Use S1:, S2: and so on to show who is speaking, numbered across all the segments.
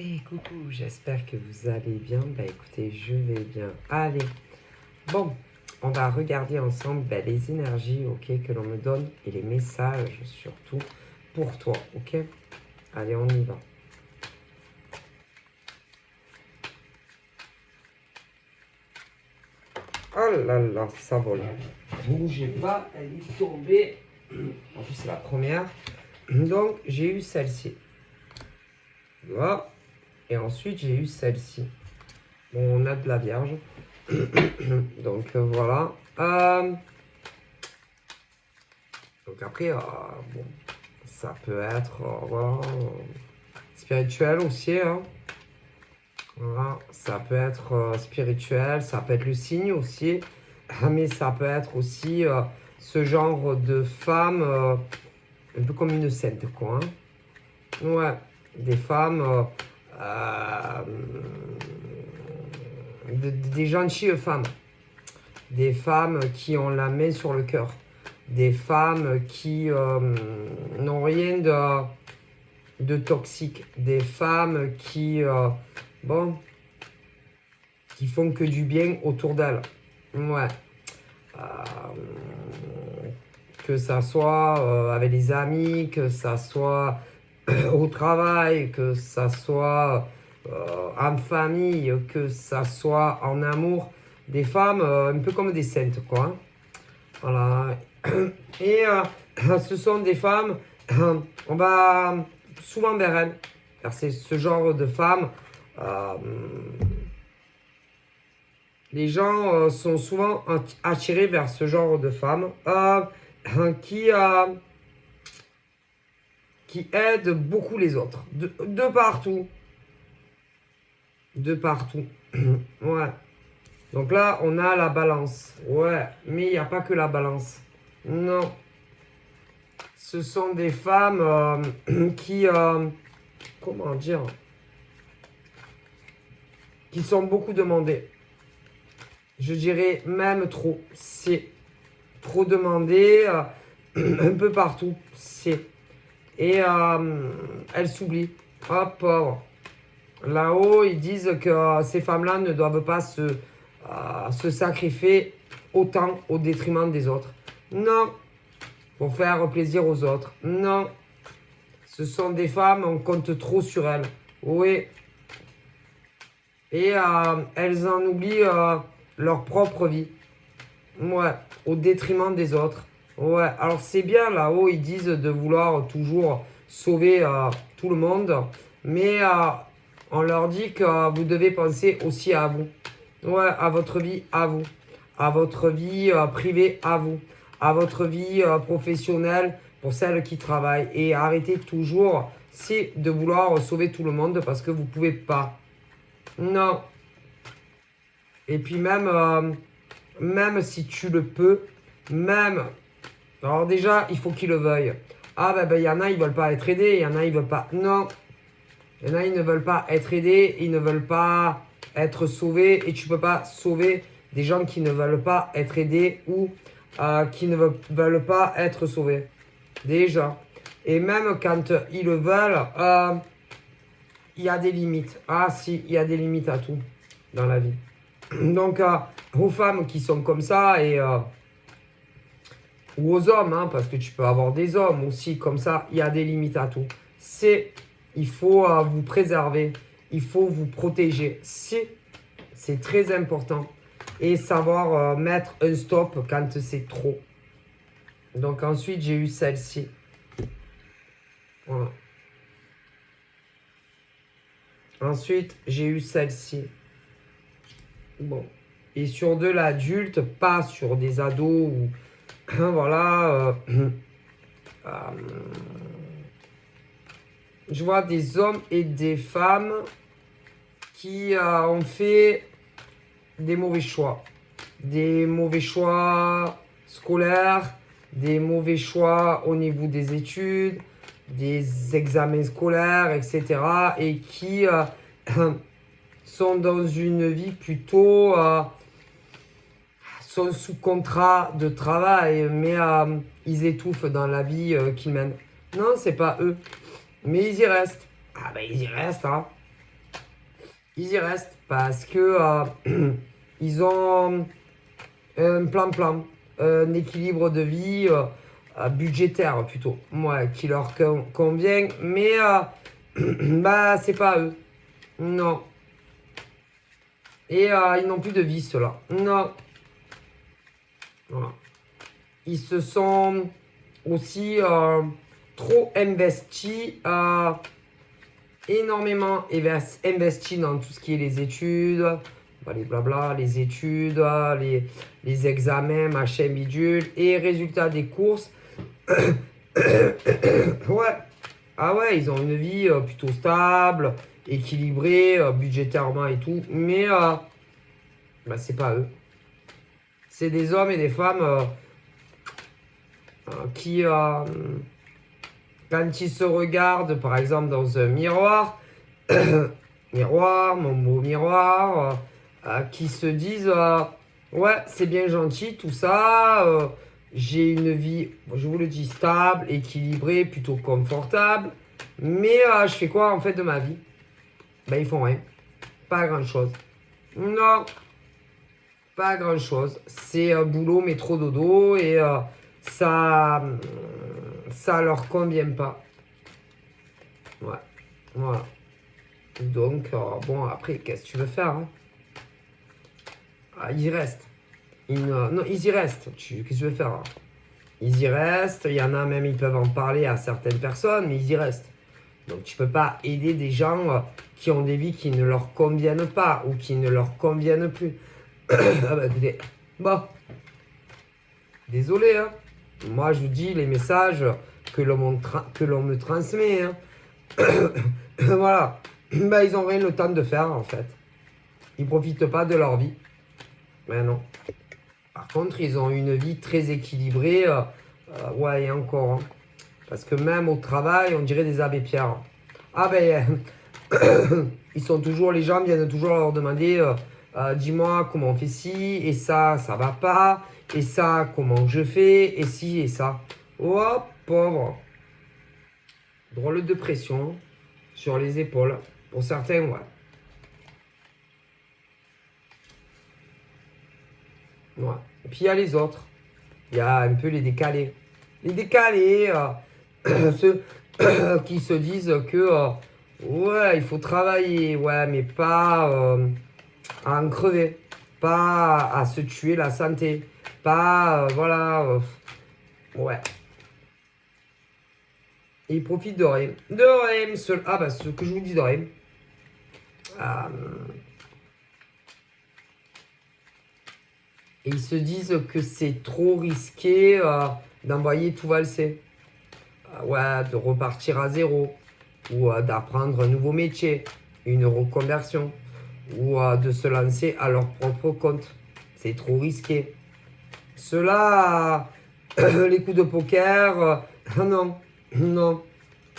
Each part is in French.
S1: Et coucou, j'espère que vous allez bien. Bah écoutez, je vais bien. Allez, bon, on va regarder ensemble les énergies, ok, que l'on me donne et les messages surtout pour toi, ok. Allez, on y va. Oh là là, ça vole. Bougez pas, elle est tombée. En plus, c'est la première. Donc, j'ai eu celle-ci. Voilà. Et ensuite, j'ai eu celle-ci. Bon, on a de la Vierge. Donc, voilà. Donc après, bon, ça peut être voilà, spirituel aussi. Hein. Voilà, ça peut être spirituel, ça peut être le signe aussi. Mais ça peut être aussi ce genre de femme, un peu comme une sainte, quoi. Hein. Ouais, des femmes... des gentilles femmes, des femmes qui ont la main sur le cœur, des femmes qui n'ont rien de toxique, des femmes qui, bon, qui font que du bien autour d'elles. Ouais. Que ça soit avec des amis, que ça soit au travail, que ça soit en famille, que ça soit en amour, des femmes un peu comme des saintes, quoi. Hein. Voilà. Et ce sont des femmes, on va souvent vers elles, car c'est ce genre de femmes. Les gens sont souvent attirés vers ce genre de femmes qui aident beaucoup les autres, de partout. De partout. Ouais. Donc là, on a la balance. Ouais, mais il n'y a pas que la balance. Non. Ce sont des femmes qui... comment dire, qui sont beaucoup demandées. Je dirais même trop. C'est trop demandé un peu partout. C'est. Et elles s'oublient. Oh, pauvre. Là-haut, ils disent que ces femmes-là ne doivent pas se sacrifier autant au détriment des autres. Non. Pour faire plaisir aux autres. Non. Ce sont des femmes, on compte trop sur elles. Oui. Et elles en oublient leur propre vie. Ouais. Au détriment des autres. Ouais. Alors c'est bien là-haut, ils disent de vouloir toujours sauver tout le monde. Mais on leur dit que vous devez penser aussi à vous. Ouais, à votre vie, à vous. À votre vie privée, à vous. À votre vie professionnelle, pour celles qui travaillent. Et arrêtez toujours, c'est de vouloir sauver tout le monde parce que vous ne pouvez pas. Non. Et puis même si tu le peux, même... Alors déjà, il faut qu'ils le veuillent. Ah ben, il y en a, ils ne veulent pas être aidés, il y en a, ils ne veulent pas... Non. Il y en a, ils ne veulent pas être aidés, ils ne veulent pas être sauvés. Et tu ne peux pas sauver des gens qui ne veulent pas être aidés ou qui ne veulent pas être sauvés. Déjà. Et même quand ils le veulent, il y a des limites. Ah si, il y a des limites à tout dans la vie. Donc, aux femmes qui sont comme ça, ou aux hommes, hein, parce que tu peux avoir des hommes aussi comme ça, il y a des limites à tout. Il faut vous préserver, il faut vous protéger. C'est très important. Et savoir mettre un stop quand c'est trop. Donc ensuite, j'ai eu celle-ci. Voilà. Ensuite, j'ai eu celle-ci. Bon. Et sur de l'adulte, pas sur des ados ou... voilà. Je vois des hommes et des femmes qui ont fait des mauvais choix. Des mauvais choix scolaires, des mauvais choix au niveau des études, des examens scolaires, etc. Et qui sont dans une vie plutôt... sont sous contrat de travail, mais ils étouffent dans la vie qu'ils mènent. Non, c'est pas eux. Mais ils y restent. Ah ben ils y restent, hein. Ils y restent parce que ils ont un plan, un équilibre de vie budgétaire plutôt, ouais, qui leur convient, mais bah c'est pas eux, non. Et ils n'ont plus de vie ceux-là, non. Voilà. Ils se sont aussi trop investis, énormément investis dans tout ce qui est les études, bah, les blabla, les études, les examens, machin, bidule, et résultat des courses. Ouais, ah ouais, ils ont une vie plutôt stable, équilibrée, budgétairement et tout, mais bah, c'est pas eux. C'est des hommes et des femmes qui, quand ils se regardent, par exemple, dans un miroir, miroir, mon beau miroir, qui se disent ouais, c'est bien gentil tout ça, j'ai une vie, je vous le dis, stable, équilibrée, plutôt confortable, mais je fais quoi en fait de ma vie? Ben, ils font rien, pas grand chose. Non, pas grand chose. C'est boulot, métro, dodo, et ça, ça leur convient pas. Ouais, voilà. Donc, bon, après, qu'est-ce que tu veux faire, hein? Ils y restent. Non, ils y restent. Qu'est-ce que tu veux faire, hein? Ils y restent. Il y en a même, ils peuvent en parler à certaines personnes, mais ils y restent. Donc, tu peux pas aider des gens qui ont des vies qui ne leur conviennent pas ou qui ne leur conviennent plus. Ah bah, écoutez, bon, désolé, hein. Moi, je vous dis les messages que l'on me transmet, hein. Voilà. Ben, ils ont rien le temps de faire, en fait. Ils profitent pas de leur vie. Mais non. Par contre, ils ont une vie très équilibrée. Ouais, et encore, hein. Parce que même au travail, on dirait des abbés Pierre. Ah ben, ils sont toujours, les gens viennent toujours leur demander dis-moi comment on fait ci, et ça va pas, et ça, comment je fais, et ci, et ça. Oh, pauvre. Drôle de pression sur les épaules. Pour certains, ouais. Ouais. Et puis il y a les autres. Il y a un peu les décalés. Les décalés, ceux qui se disent que ouais, il faut travailler, ouais, mais pas à en crever, pas à se tuer la santé, pas voilà, ouais. Et ils profitent de rien. De rien, ah bah ce que je vous dis de rien. Et ils se disent que c'est trop risqué d'envoyer tout valser. Ouais, de repartir à zéro. Ou d'apprendre un nouveau métier, une reconversion. Ou de se lancer à leur propre compte. C'est trop risqué. Ceux-là, les coups de poker, non, non.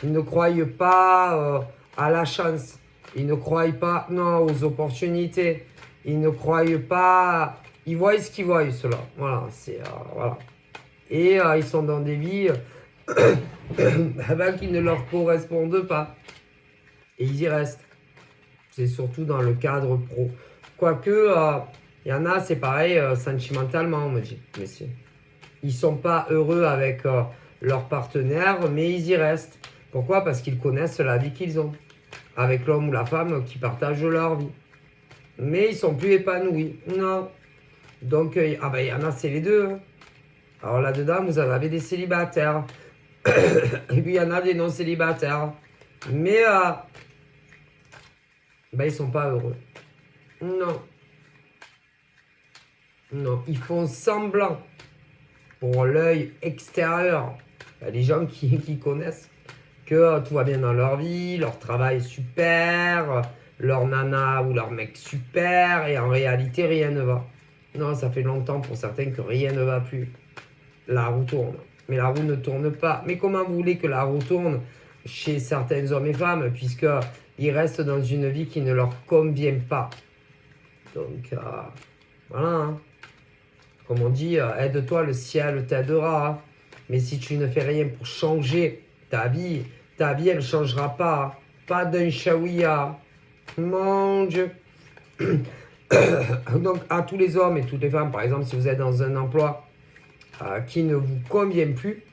S1: Ils ne croient pas à la chance. Ils ne croient pas, non, aux opportunités. Ils ne croient pas. Ils voient ce qu'ils voient, ceux-là. Voilà, c'est. Voilà. Et ils sont dans des vies qui ne leur correspondent pas. Et ils y restent. C'est surtout dans le cadre pro. Quoique, il y en a, c'est pareil, sentimentalement, on me dit, messieurs. Ils sont pas heureux avec leur partenaire, mais ils y restent. Pourquoi? Parce qu'ils connaissent la vie qu'ils ont. Avec l'homme ou la femme qui partagent leur vie. Mais ils sont plus épanouis. Non. Donc, ah ben, il y en a, c'est les deux. Hein. Alors là-dedans, vous en avez des célibataires. Et puis, il y en a des non-célibataires. Mais, ben, ils sont pas heureux. Non. Non. Ils font semblant. Pour l'œil extérieur. Il y a des gens qui connaissent que tout va bien dans leur vie, leur travail est super, leur nana ou leur mec super, et en réalité, rien ne va. Non, ça fait longtemps pour certains que rien ne va plus. La roue tourne. Mais la roue ne tourne pas. Mais comment vous voulez que la roue tourne chez certains hommes et femmes, puisqu'ils restent dans une vie qui ne leur convient pas? Donc, voilà. Hein. Comme on dit, aide-toi, le ciel t'aidera. Hein. Mais si tu ne fais rien pour changer ta vie, elle ne changera pas. Pas d'un shawiya. Mon Dieu. Donc, à tous les hommes et toutes les femmes, par exemple, si vous êtes dans un emploi qui ne vous convient plus,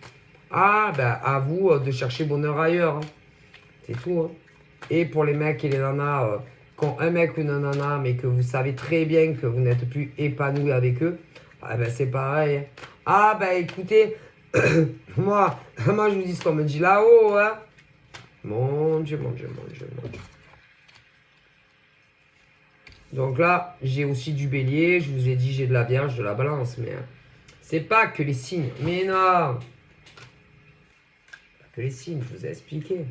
S1: ah, ben, à vous de chercher bonheur ailleurs. Hein. C'est tout. Hein. Et pour les mecs et les nanas qui ont un mec ou une nana, mais que vous savez très bien que vous n'êtes plus épanoui avec eux, ah, ben, c'est pareil. Hein. Ah, ben, écoutez, moi, je vous dis ce qu'on me dit là-haut. Hein. Mon Dieu, mon Dieu, mon Dieu, mon Dieu. Donc là, j'ai aussi du bélier. Je vous ai dit, j'ai de la vierge, de la balance. Mais c'est pas que les signes. Mais non. Pas que les signes, je vous ai expliqué.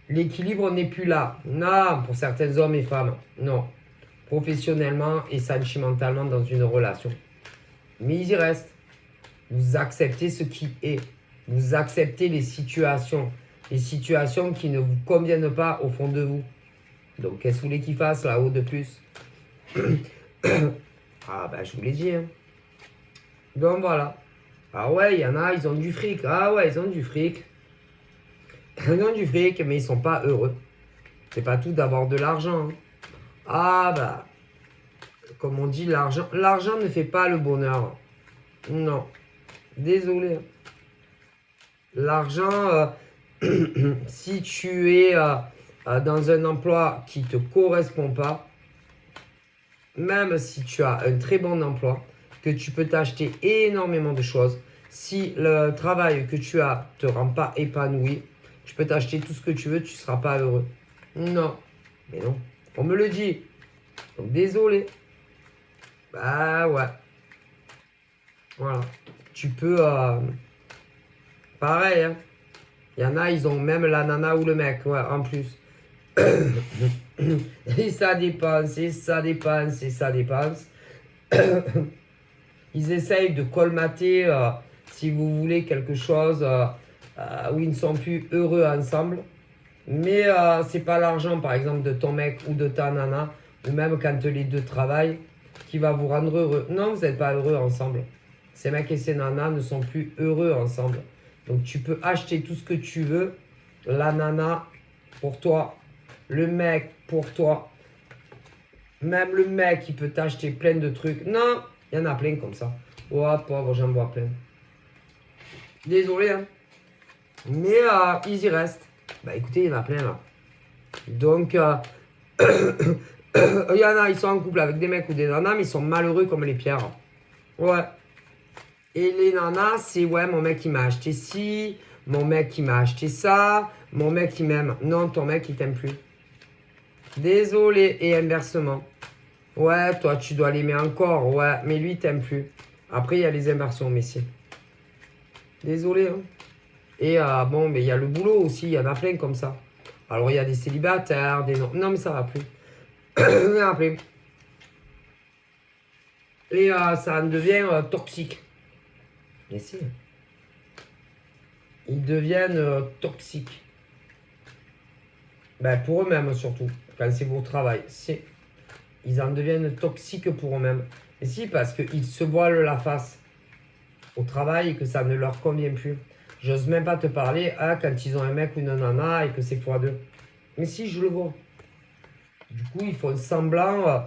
S1: L'équilibre n'est plus là. Non, pour certains hommes et femmes. Non. Professionnellement et sentimentalement dans une relation. Mais ils y restent. Vous acceptez ce qui est. Vous acceptez les situations. Les situations qui ne vous conviennent pas au fond de vous. Donc, qu'est-ce que vous voulez qu'ils fassent là-haut de plus? Ah, ben, je vous l'ai dit. Hein. Donc, voilà. Ah ouais, il y en a, ils ont du fric. Ah ouais, ils ont du fric. Ils ont du fric, mais ils sont pas heureux. C'est pas tout d'avoir de l'argent. Hein. Ah, bah, comme on dit, l'argent ne fait pas le bonheur. Non. Désolé. L'argent, si tu es dans un emploi qui ne te correspond pas, même si tu as un très bon emploi, que tu peux t'acheter énormément de choses, si le travail que tu as ne te rend pas épanoui, tu peux t'acheter tout ce que tu veux, tu ne seras pas heureux. Non. Mais non. On me le dit. Donc désolé. Bah ouais. Voilà. Tu peux... pareil, hein. Il y en a, ils ont même la nana ou le mec, ouais, en plus. Et ça dépense, et ça dépense, et ça dépense. Ils essayent de colmater, si vous voulez, quelque chose où ils ne sont plus heureux ensemble. Mais c'est pas l'argent, par exemple, de ton mec ou de ta nana, ou même quand les deux travaillent, qui va vous rendre heureux. Non, vous n'êtes pas heureux ensemble. Ces mecs et ces nanas ne sont plus heureux ensemble. Donc tu peux acheter tout ce que tu veux. La nana pour toi, le mec pour toi. Même le mec, il peut t'acheter plein de trucs. Non, il y en a plein comme ça. Oh, pauvre, j'en vois plein. Désolé, hein. Mais ils y restent. Bah écoutez, il y en a plein là. Donc, il y en a, ils sont en couple avec des mecs ou des nanas, mais ils sont malheureux comme les pierres. Ouais. Et les nanas, c'est ouais, mon mec il m'a acheté ci, mon mec il m'a acheté ça, mon mec il m'aime. Non, ton mec il t'aime plus. Désolé, et inversement. Ouais, toi tu dois l'aimer encore, ouais, mais lui il t'aime plus. Après il y a les inversions, messieurs. Désolé, hein. Et bon, mais il y a le boulot aussi, il y en a plein comme ça. Alors il y a des célibataires, des non. Non, mais ça va plus. Il y en a plein. Et ça en devient toxique. Mais si. Ils deviennent toxiques. Ben, pour eux-mêmes surtout, quand c'est pour travail. Si. Ils en deviennent toxiques pour eux-mêmes. Et si, parce qu'ils se voilent la face au travail et que ça ne leur convient plus. J'ose même pas te parler quand ils ont un mec ou une nana et que c'est x2. Mais si, je le vois. Du coup, ils font semblant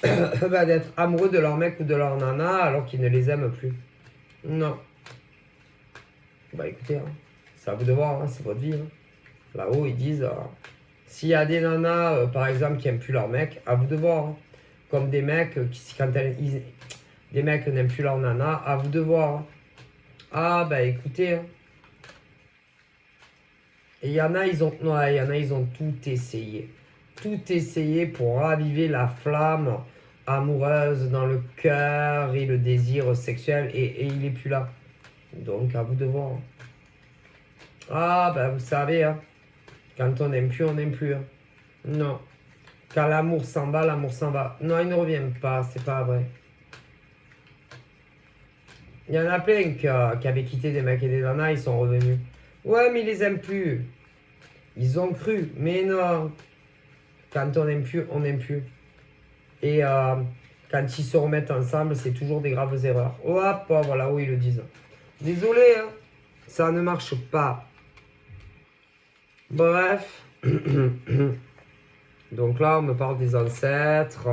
S1: d'être amoureux de leur mec ou de leur nana alors qu'ils ne les aiment plus. Non. Bah écoutez, hein, c'est à vous de voir, hein, c'est votre vie. Hein. Là-haut, ils disent, s'il y a des nanas, par exemple, qui n'aiment plus leur mec, à vous de voir. Hein. Comme des mecs, des mecs n'aiment plus leur nana, à vous de voir. Hein. Ah, bah écoutez. Hein. Et il y en a, ils ont tout essayé. Tout essayé pour raviver la flamme amoureuse dans le cœur et le désir sexuel. Et il n'est plus là. Donc, à vous de voir. Hein. Ah, bah vous savez, hein, quand on n'aime plus, on n'aime plus. Hein. Non. Quand l'amour s'en va, l'amour s'en va. Non, il ne revient pas, c'est pas vrai. Il y en a plein qui avaient quitté des mecs et des nanas, ils sont revenus. Ouais, mais ils les aiment plus. Ils ont cru, mais non. Quand on n'aime plus, on n'aime plus. Et quand ils se remettent ensemble, c'est toujours des graves erreurs. Hop, voilà où ils le disent. Désolé, hein, ça ne marche pas. Bref. Donc là, on me parle des ancêtres,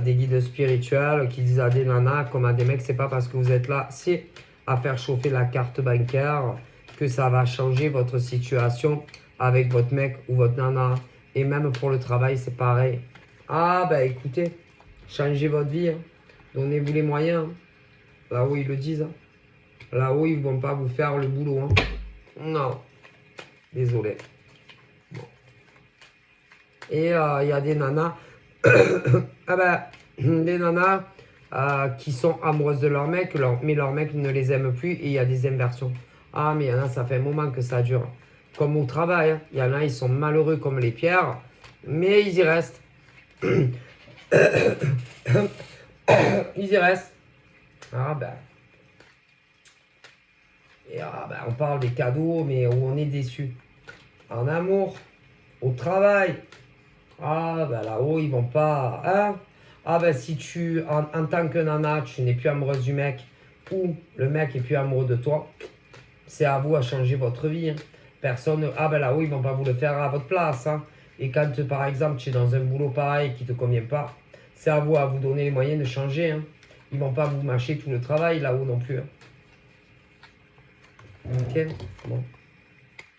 S1: des guides spirituels qui disent à des nanas comme à des mecs, c'est pas parce que vous êtes là, c'est à faire chauffer la carte bancaire que ça va changer votre situation avec votre mec ou votre nana. Et même pour le travail, c'est pareil. Ah, bah écoutez, changez votre vie, hein. Donnez-vous les moyens, hein. Là-haut, ils le disent, hein. Là-haut, ils vont pas vous faire le boulot, hein. Non, désolé. Bon. Et il y a des nanas, ah ben, des nanas qui sont amoureuses de leur mec, mais leur mec ne les aime plus et il y a des inversions. Ah, mais il y en a, ça fait un moment que ça dure. Comme au travail, hein. Il y en a, ils sont malheureux comme les pierres, mais ils y restent. Ils y restent. Ah ben. Et on parle des cadeaux, mais où on est déçu. En amour, au travail. Ah ben là-haut, ils vont pas. Hein? Ah ben si tu, en tant que nana, tu n'es plus amoureuse du mec, ou le mec est plus amoureux de toi, c'est à vous à changer votre vie, hein. Personne. Ah ben là-haut, ils vont pas vous le faire à votre place, hein. Et quand par exemple tu es dans un boulot pareil qui te convient pas, c'est à vous donner les moyens de changer, hein. Ils vont pas vous mâcher tout le travail là-haut non plus, hein. Ok, bon.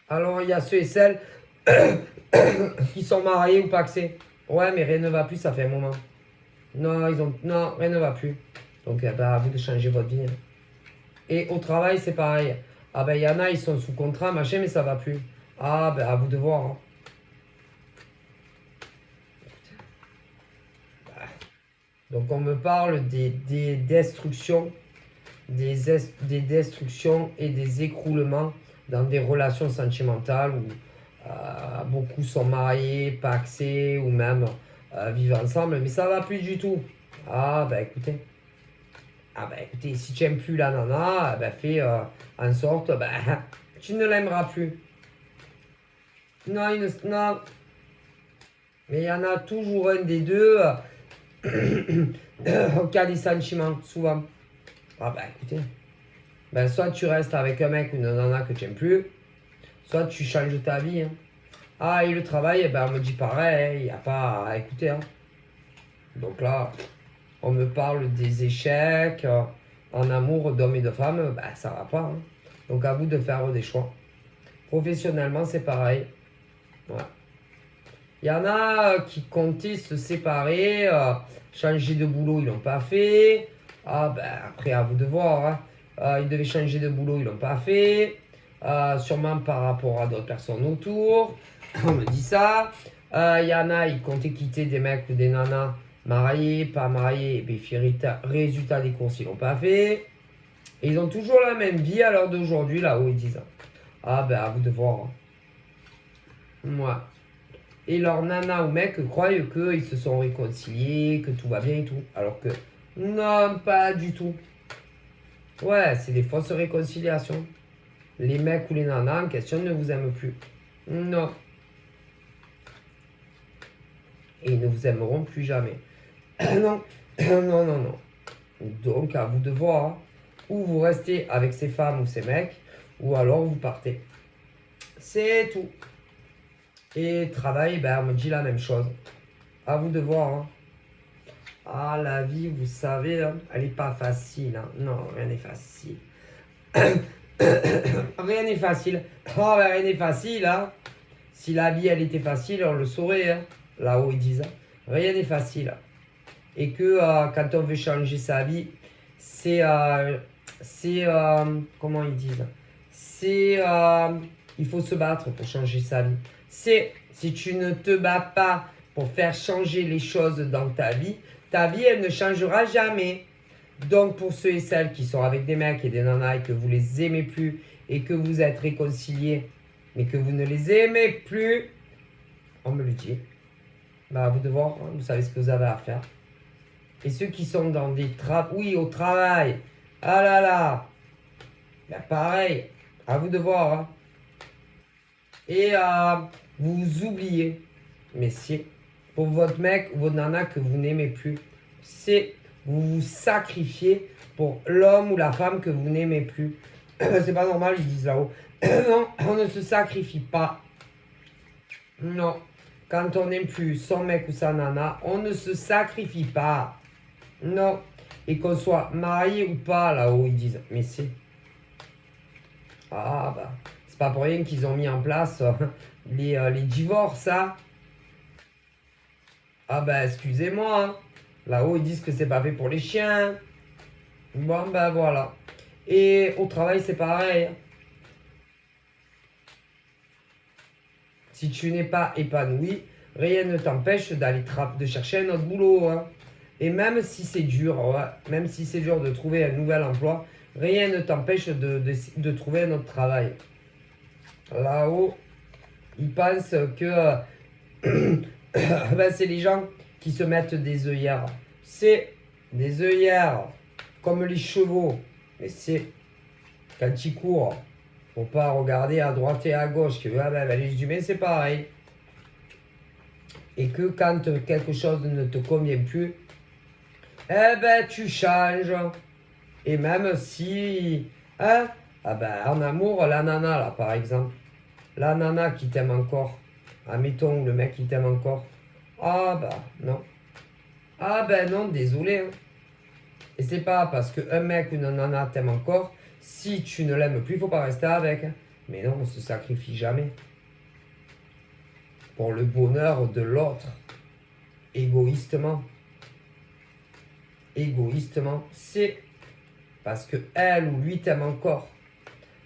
S1: Alors, il y a ceux et celles qui sont mariés ou paxés. Ouais, mais rien ne va plus, ça fait un moment. Non, non, rien ne va plus. Donc, à vous de changer votre vie, hein. Et au travail, c'est pareil. Ah ben, il y en a, ils sont sous contrat, machin, mais ça va plus. Ah ben, à vous de voir, hein. Donc, on me parle des destructions, des destructions et des écroulements dans des relations sentimentales où beaucoup sont mariés, paxés ou même vivent ensemble, mais ça va plus du tout. Ah bah écoutez, si tu n'aimes plus la nana, fais en sorte, tu ne l'aimeras plus. Non, non. Mais il y en a toujours un des deux qui a des sentiments, souvent. Ah bah écoutez, soit tu restes avec un mec ou une nana que tu n'aimes plus, soit tu changes ta vie, hein. Ah, et le travail, on me dit pareil, il n'y a pas à écouter, hein. Donc là, on me parle des échecs en amour d'hommes et de femmes, ça va pas, hein. Donc à vous de faire des choix. Professionnellement, c'est pareil. Ouais. Il y en a qui comptaient se séparer, changer de boulot, ils l'ont pas fait. Ah après, à vous de voir, hein. Ils devaient changer de boulot, ils l'ont pas fait. Sûrement par rapport à d'autres personnes autour. On me dit ça. Il y en a, ils comptaient quitter des mecs ou des nanas mariés, pas mariés. Et puis, résultat des courses, ils l'ont pas fait. Et ils ont toujours la même vie à l'heure d'aujourd'hui, là où ils disent. Ah à vous de voir, hein. Moi. Et leurs nanas ou mecs croient qu'ils se sont réconciliés, que tout va bien et tout. Alors que non, pas du tout. Ouais, c'est des fausses réconciliations. Les mecs ou les nanas en question ne vous aiment plus. Non. Et ils ne vous aimeront plus jamais. Non, non, non, non. Donc, à vous de voir, ou vous restez avec ces femmes ou ces mecs, ou alors vous partez. C'est tout. Et travail, on me dit la même chose. À vous de voir, hein. Ah, la vie, vous savez, hein, elle n'est pas facile, hein. Non, rien n'est facile. Rien n'est facile. Oh, rien n'est facile, hein. Si la vie, elle était facile, on le saurait, hein. Là-haut, ils disent, hein. Rien n'est facile. Et que quand on veut changer sa vie, c'est comment ils disent, il faut se battre pour changer sa vie. Si tu ne te bats pas pour faire changer les choses dans ta vie, elle ne changera jamais. Donc pour ceux et celles qui sont avec des mecs et des nanas et que vous les aimez plus et que vous êtes réconciliés, mais que vous ne les aimez plus, on me le dit. À vous de voir, hein, vous savez ce que vous avez à faire. Et ceux qui sont dans des oui, au travail, ah là là, pareil, à vous de voir, hein. Et vous oubliez, messieurs, pour votre mec ou votre nana que vous n'aimez plus, c'est vous vous sacrifiez pour l'homme ou la femme que vous n'aimez plus. C'est pas normal, ils disent là-haut. Non, on ne se sacrifie pas. Non. Quand on n'aime plus son mec ou sa nana, on ne se sacrifie pas. Non. Et qu'on soit marié ou pas, là-haut, ils disent. Mais c'est... Ah, bah... C'est pas pour rien qu'ils ont mis en place les divorces, ça. Ah, bah, excusez-moi. Hein. Là-haut, ils disent que c'est pas fait pour les chiens. Bon, ben voilà. Et au travail, c'est pareil. Si tu n'es pas épanoui, rien ne t'empêche de chercher un autre boulot. Hein. Et même si c'est dur, ouais, même si c'est dur de trouver un nouvel emploi, rien ne t'empêche de trouver un autre travail. Là-haut, ils pensent que ben, c'est les gens qui se mettent des œillères. C'est des œillères, comme les chevaux. Mais c'est quand ils courent, faut pas regarder à droite et à gauche. Que ah ben, les humains, c'est pareil. Et que quand quelque chose ne te convient plus, eh ben tu changes. Et même si, hein, ah ben en amour, la nana là par exemple, la nana qui t'aime encore, admettons le mec qui t'aime encore, ah bah non, ah ben non, désolé. Hein. Et c'est pas parce qu'un mec ou une nana t'aime encore, si tu ne l'aimes plus, faut pas rester avec. Hein. Mais non, on se sacrifie jamais. Pour le bonheur de l'autre, égoïstement. Égoïstement, c'est parce que elle ou lui t'aime encore.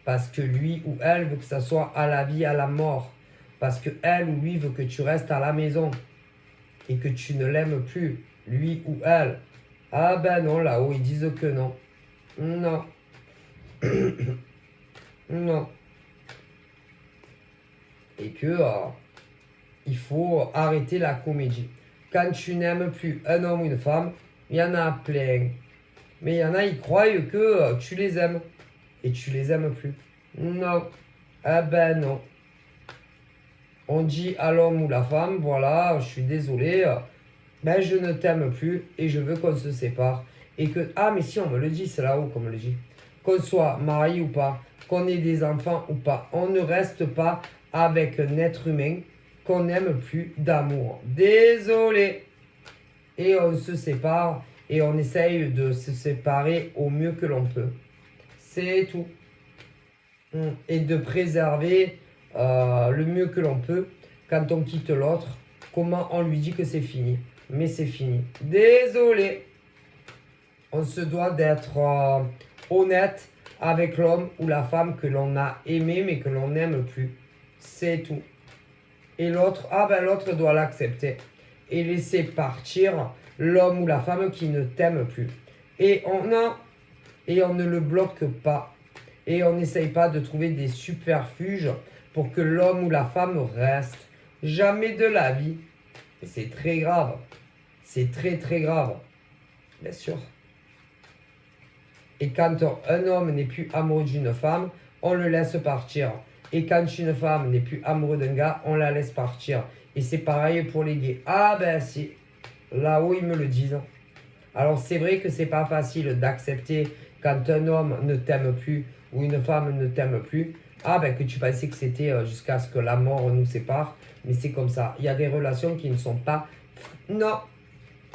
S1: Parce que lui ou elle veut que ça soit à la vie, à la mort. Parce que elle ou lui veut que tu restes à la maison. Et que tu ne l'aimes plus, lui ou elle. Ah ben non, là-haut, ils disent que non. Non. Non. Et que il faut arrêter la comédie. Quand tu n'aimes plus un homme ou une femme, il y en a plein. Mais il y en a, ils croient que tu les aimes. Et tu les aimes plus. Non. Ah ben non. On dit à l'homme ou la femme, voilà, je suis désolé, ben je ne t'aime plus et je veux qu'on se sépare. Et que, ah mais si on me le dit, c'est là-haut qu'on me le dit. Qu'on soit marié ou pas, qu'on ait des enfants ou pas, on ne reste pas avec un être humain qu'on n'aime plus d'amour. Désolé. Et on se sépare et on essaye de se séparer au mieux que l'on peut. C'est tout. Et de préserver le mieux que l'on peut quand on quitte l'autre. Comment on lui dit que c'est fini. Mais c'est fini. Désolé. On se doit d'être honnête avec l'homme ou la femme que l'on a aimé mais que l'on n'aime plus. C'est tout. Et l'autre, ah ben l'autre doit l'accepter. Et laisser partir l'homme ou la femme qui ne t'aime plus. Et on ne le bloque pas. Et on n'essaye pas de trouver des superfuges pour que l'homme ou la femme reste. Jamais de la vie. Et c'est très grave. C'est très très grave. Bien sûr. Et quand un homme n'est plus amoureux d'une femme, on le laisse partir. Et quand une femme n'est plus amoureuse d'un gars, on la laisse partir. Et c'est pareil pour les gays. Ah ben si. Là-haut, ils me le disent. Alors c'est vrai que c'est pas facile d'accepter quand un homme ne t'aime plus ou une femme ne t'aime plus. Ah ben que tu pensais que c'était jusqu'à ce que la mort nous sépare. Mais c'est comme ça. Il y a des relations qui ne sont pas... Non.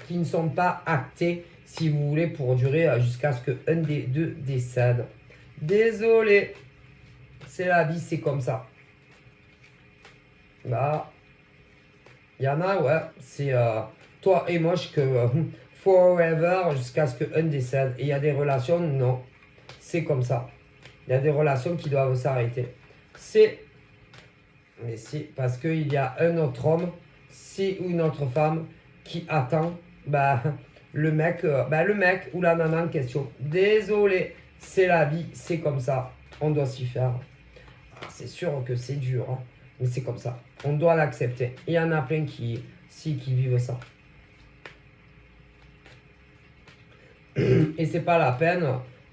S1: Qui ne sont pas actées, si vous voulez, pour durer jusqu'à ce qu'un des deux décède. Désolé. C'est la vie, c'est comme ça. Bah... Il y en a, ouais. C'est toi et moi que... forever jusqu'à ce qu'un décède. Et il y a des relations, non. C'est comme ça. Il y a des relations qui doivent s'arrêter. C'est... Mais si, parce qu'il y a un autre homme, si ou une autre femme qui attend bah, le mec ou la nana en question. Désolé, c'est la vie, c'est comme ça. On doit s'y faire. Ah, c'est sûr que c'est dur, hein, mais c'est comme ça. On doit l'accepter. Il y en a plein qui vivent ça. Et c'est pas la peine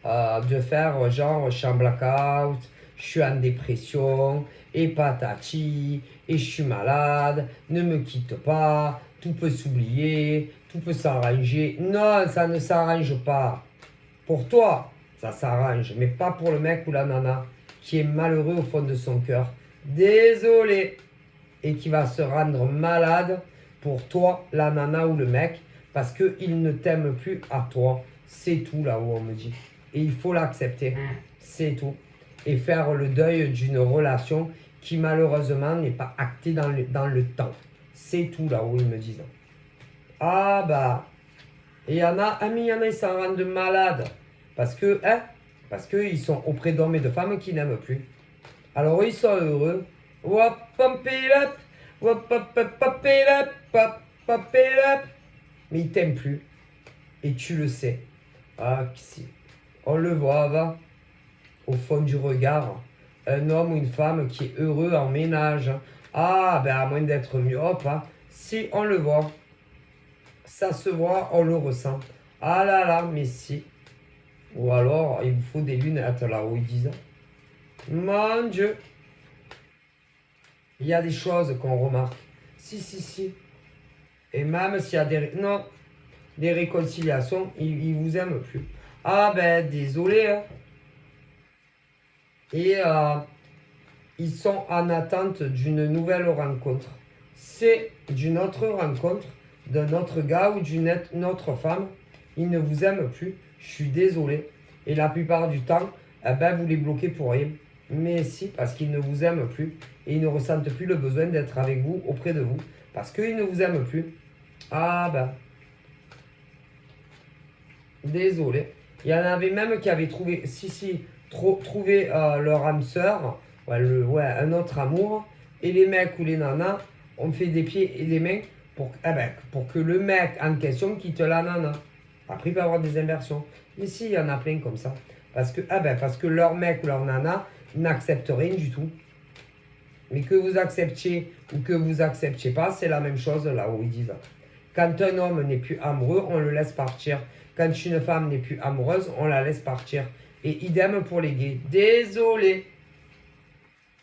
S1: de faire genre je suis en blackout, je suis en dépression, et patati, et je suis malade, ne me quitte pas, tout peut s'oublier, tout peut s'arranger. Non, ça ne s'arrange pas. Pour toi, ça s'arrange, mais pas pour le mec ou la nana qui est malheureux au fond de son cœur. Désolé. et qui va se rendre malade pour toi, la nana ou le mec, parce qu'il ne t'aime plus à toi. C'est tout là-haut, on me dit. Et il faut l'accepter. C'est tout. Et faire le deuil d'une relation qui malheureusement n'est pas actée dans le temps. C'est tout là-haut, ils me disent. Ah bah, et il y en a, ah mais il y en a, ils s'en rendent malades. Parce qu'ils sont auprès d'hommes et de femmes qui n'aiment plus. Alors eux, ils sont heureux. Wop, pump it up. Wop, pop, pop, pop it up. Pop, pop it up. Mais ils t'aiment plus. Et tu le sais. Ah, si. On le voit, va. Au fond du regard. Un homme ou une femme qui est heureux en ménage. Ah, ben à moins d'être myope, hein. Si, on le voit. Ça se voit, on le ressent. Ah là là, mais si. Ou alors, il vous faut des lunettes là où ils disent. Mon Dieu. Il y a des choses qu'on remarque. Si, si, si. Et même s'il y a des réconciliations, ils vous aiment plus. Ah ben, désolé. Hein. Et ils sont en attente d'une nouvelle rencontre. C'est d'une autre rencontre, d'un autre gars ou d'une autre femme. Ils ne vous aiment plus. Je suis désolé. Et la plupart du temps, eh ben, vous les bloquez pour rien. Mais si, parce qu'ils ne vous aiment plus. Et ils ne ressentent plus le besoin d'être avec vous, auprès de vous. Parce qu'ils ne vous aiment plus. Ah ben. Désolé. Il y en avait même qui avaient trouvé, trouvé leur âme sœur, un autre amour. Et les mecs ou les nanas ont fait des pieds et des mains pour que le mec en question quitte la nana. Après, il peut y avoir des inversions. Mais si, il y en a plein comme ça. Parce que leur mec ou leur nana n'accepte rien du tout. Mais que vous acceptiez ou que vous acceptiez pas, c'est la même chose là où ils disent. Quand un homme n'est plus amoureux, on le laisse partir. Quand une femme n'est plus amoureuse, on la laisse partir. Et idem pour les gays. Désolé.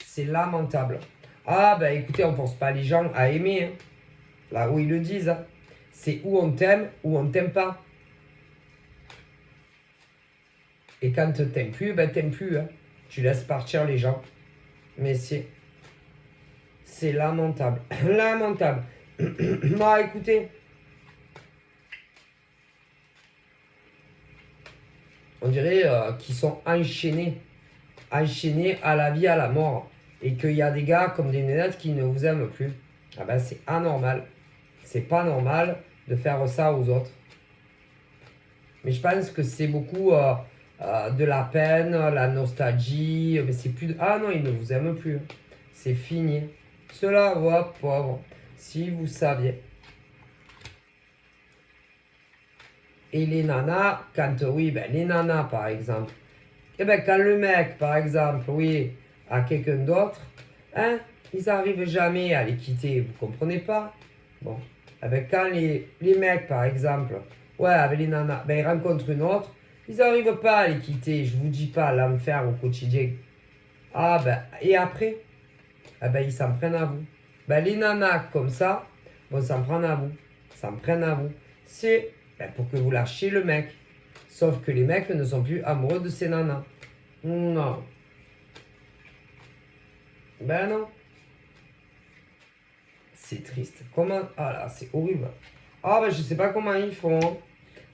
S1: C'est lamentable. Ah ben écoutez, on force pas les gens à aimer. Hein. Là où ils le disent. Hein. C'est où on t'aime ou on t'aime pas. Et quand t'aimes plus, ben t'aimes plus. Hein. Tu laisses partir les gens. Mais c'est lamentable. Lamentable. Bah écoutez. On dirait qu'ils sont enchaînés à la vie, à la mort. Et qu'il y a des gars comme des nénettes qui ne vous aiment plus. Ah ben c'est anormal. C'est pas normal de faire ça aux autres. Mais je pense que c'est beaucoup de la peine, la nostalgie. Mais c'est plus ah non, ils ne vous aiment plus. C'est fini. Cela, ouais, pauvre. Si vous saviez. Et les nanas, les nanas par exemple, et ben quand le mec par exemple, a quelqu'un d'autre, hein, ils n'arrivent jamais à les quitter, vous comprenez pas? Bon, et ben quand les mecs par exemple, avec les nanas, ils rencontrent une autre, ils n'arrivent pas à les quitter, je vous dis pas l'enfer au quotidien. Ah ben, et après, ils s'en prennent à vous. Les nanas comme ça, vont s'en prendre à vous, s'en prennent à vous. C'est pour que vous lâchiez le mec. Sauf que les mecs ne sont plus amoureux de ces nanas. Non. Ben non. C'est triste. Comment... Ah là, c'est horrible. Ah ben je sais pas comment ils font.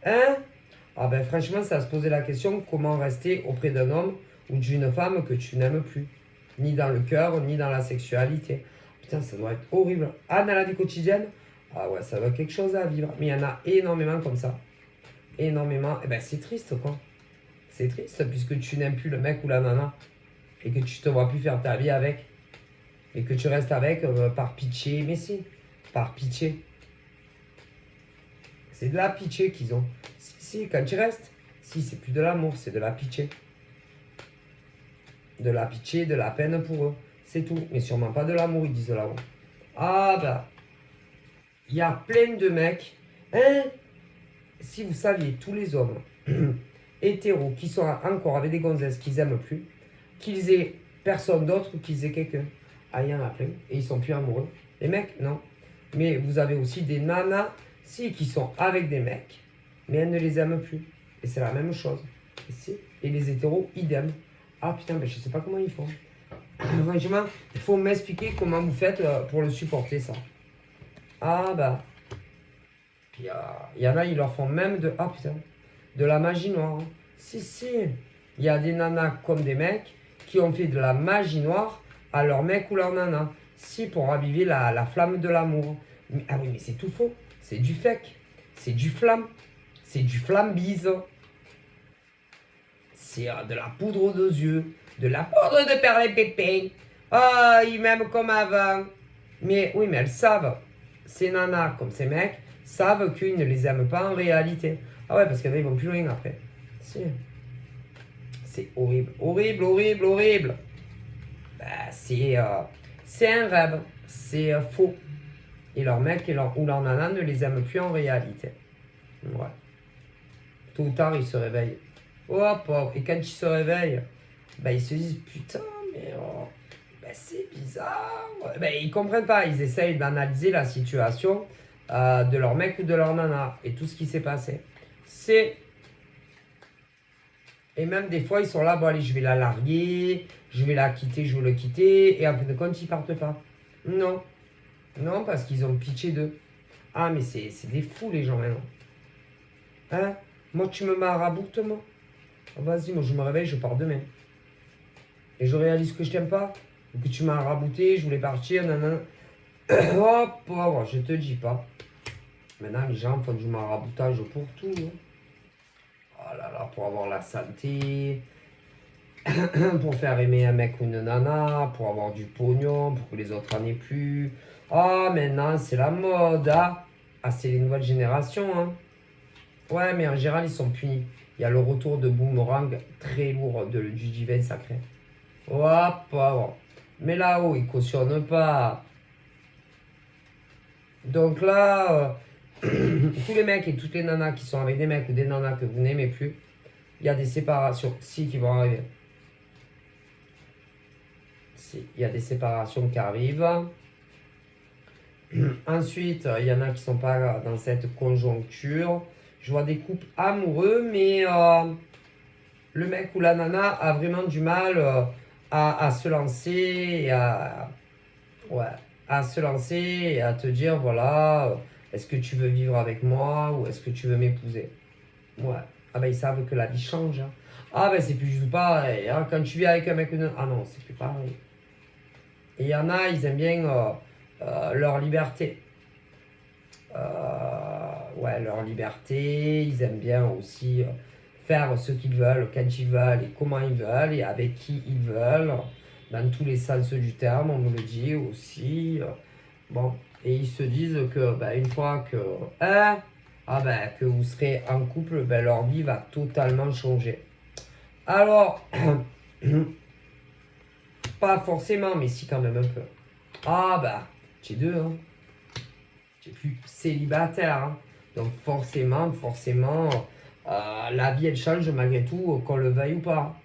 S1: Hein? Ah ben franchement, ça se posait la question, comment rester auprès d'un homme ou d'une femme que tu n'aimes plus. Ni dans le cœur, ni dans la sexualité. Putain, ça doit être horrible. Ah, dans la vie quotidienne? Ah ouais, ça doit être quelque chose à vivre. Mais il y en a énormément comme ça. Énormément. Et ben c'est triste quoi. C'est triste puisque tu n'aimes plus le mec ou la nana. Et que tu te vois plus faire ta vie avec. Et que tu restes avec par pitié. Mais si, par pitié. C'est de la pitié qu'ils ont. Si, quand tu restes. Si, c'est plus de l'amour, c'est de la pitié. De la pitié, de la peine pour eux. C'est tout. Mais sûrement pas de l'amour, ils disent là-haut. Ah bah. Il y a plein de mecs. Hein? Si vous saviez, tous les hommes hétéros qui sont encore avec des gonzesses qu'ils n'aiment plus, qu'ils aient personne d'autre ou qu'ils aient quelqu'un. Ah, il y en a plein. Et ils sont plus amoureux. Les mecs, non. Mais vous avez aussi des nanas, qui sont avec des mecs, mais elles ne les aiment plus. Et c'est la même chose. Et les hétéros, idem. Ah putain, je sais pas comment ils font. Franchement, il faut m'expliquer comment vous faites pour le supporter, ça. Ah, bah. Puis, il y en a, ils leur font même de... Ah, putain. De la magie noire. Si, si. Il y a des nanas comme des mecs qui ont fait de la magie noire à leur mec ou leur nana. Si, pour raviver la flamme de l'amour. Ah oui, mais c'est tout faux. C'est du fake. C'est du flamme. C'est du flambise. C'est de la poudre aux yeux. De la poudre de perles-pépins. Ah, ils m'aiment comme avant. Mais oui, mais elles savent. Ces nanas comme ces mecs savent qu'ils ne les aiment pas en réalité. Ah ouais, parce qu'il y en a, ils vont plus loin après. Si. C'est horrible, horrible, horrible, horrible. Bah, c'est un rêve. C'est faux. Et leur mec ou leur nana ne les aiment plus en réalité. Ouais. Tôt ou tard, ils se réveillent. Oh, pauvre. Et quand ils se réveillent, bah, ils se disent putain, mais bah, c'est bizarre. Bah, ils comprennent pas. Ils essayent d'analyser la situation de leur mec ou de leur nana et tout ce qui s'est passé. Et même des fois, ils sont là, bon allez, je vais la larguer, je vais la quitter, je veux le quitter. Et en fin de compte, ils partent pas. Non. Non, parce qu'ils ont pitié d'eux. Ah, mais c'est des fous, les gens, maintenant. Hein? Moi, tu me maraboutes, moi? Oh, vas-y, moi, je me réveille, je pars demain. Et je réalise que je t'aime pas. Ou que tu m'as rabouté, je voulais partir, nanana. Oh, pauvre, je te dis pas. Maintenant, les gens font du maraboutage pour tout. Hein. Oh là là, pour avoir la santé, pour faire aimer un mec ou une nana, pour avoir du pognon, pour que les autres en aient plus. Ah, maintenant, c'est la mode, hein. Ah, c'est les nouvelles générations, hein. Ouais, mais en général, ils sont punis. Il y a le retour de Boomerang très lourd du divin sacré. Oh, pauvre. Mais là-haut, ils cautionnent pas. Donc là, tous les mecs et toutes les nanas qui sont avec des mecs ou des nanas que vous n'aimez plus, il y a des séparations, si, qui vont arriver. Si, il y a des séparations qui arrivent. Ensuite, il y en a qui sont pas dans cette conjoncture. Je vois des couples amoureux, mais le mec ou la nana a vraiment du mal à se lancer et ouais, à se lancer et à te dire, voilà, est-ce que tu veux vivre avec moi ou est-ce que tu veux m'épouser? Ouais. Ah ben ils savent que la vie change. Hein. Ah ben c'est plus du tout pareil. Hein. Quand tu vis avec un mec ou une... Ah non, c'est plus pareil. Et il y en a, ils aiment bien leur liberté. Ouais, leur liberté. Ils aiment bien aussi faire ce qu'ils veulent, quand ils veulent et comment ils veulent et avec qui ils veulent. Dans tous les sens du terme, on me le dit aussi. Bon, et ils se disent que bah, une fois que, que vous serez en couple, ben, leur vie va totalement changer. Alors, pas forcément, mais si quand même un peu. Ah bah, tu es deux, hein. Tu es plus célibataire. Hein. Donc forcément, la vie elle change malgré tout, qu'on le veuille ou pas.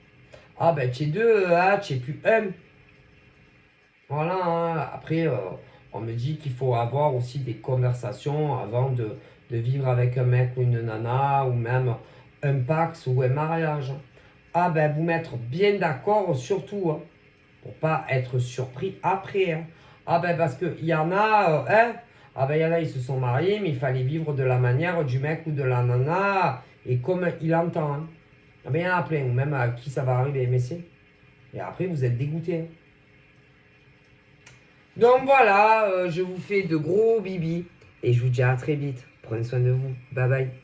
S1: Ah ben tu es deux, hein, tu es plus un. Voilà, hein. Après, on me dit qu'il faut avoir aussi des conversations avant de vivre avec un mec ou une nana, ou même un pax ou un mariage. Ah ben, vous mettre bien d'accord surtout, hein, pour pas être surpris après. Hein. Ah ben, parce qu'il y en a, ah ben, il y en a, ils se sont mariés, mais il fallait vivre de la manière du mec ou de la nana, et comme il entend. Hein. Ah ben, il y en a plein, ou même à qui ça va arriver, mais c'est. Et après, vous êtes dégoûté. Hein. Donc voilà, je vous fais de gros bibis et je vous dis à très vite. Prenez soin de vous. Bye bye.